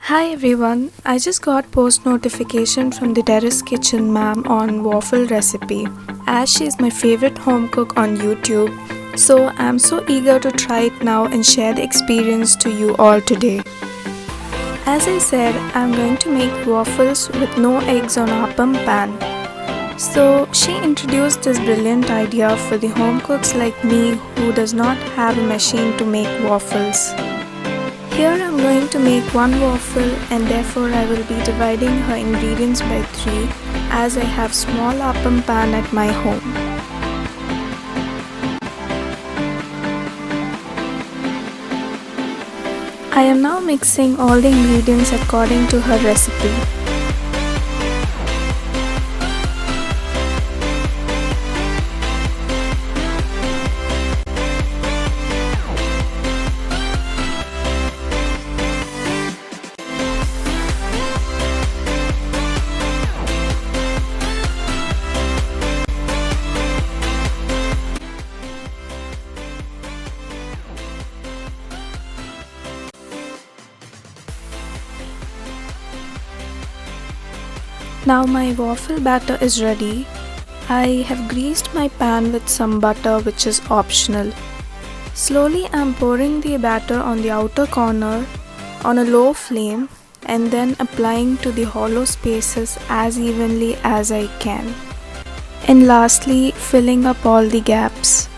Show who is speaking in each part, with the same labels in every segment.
Speaker 1: Hi everyone, I just got post notification from the Terrace Kitchen ma'am on Waffle Recipe as she is my favorite home cook on YouTube. So I'm so eager to try it now and share the experience to you all today. As I said, I'm going to make waffles with no eggs on appam pan. So she introduced this brilliant idea for the home cooks like me who does not have a machine to make waffles. Here I'm going to make one waffle and therefore I will be dividing her ingredients by 3 as I have small appam pan at my home. I am now mixing all the ingredients according to her recipe. Now my waffle batter is ready. I have greased my pan with some butter which is optional. Slowly I am pouring the batter on the outer corner on a low flame and then applying to the hollow spaces as evenly as I can. And lastly, filling up all the gaps.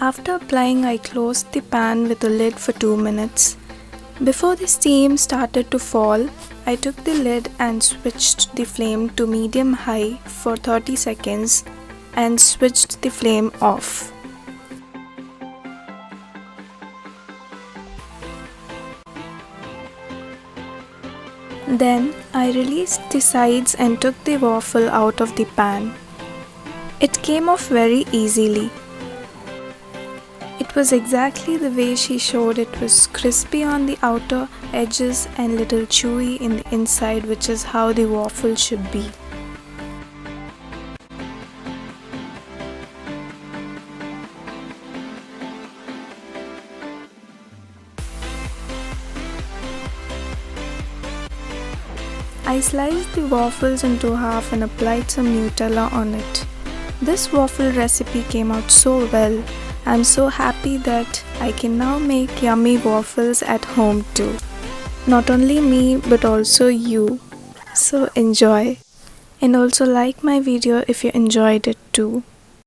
Speaker 1: After applying, I closed the pan with a lid for 2 minutes. Before the steam started to fall, I took the lid and switched the flame to medium-high for 30 seconds and switched the flame off. Then I released the sides and took the waffle out of the pan. It came off very easily. It was exactly the way she showed. It was crispy on the outer edges and little chewy in the inside, which is how the waffle should be. I sliced the waffles into half and applied some Nutella on it. This waffle recipe came out so well. I'm so happy that I can now make yummy waffles at home too. Not only me but also you. So enjoy. And also like my video if you enjoyed it too.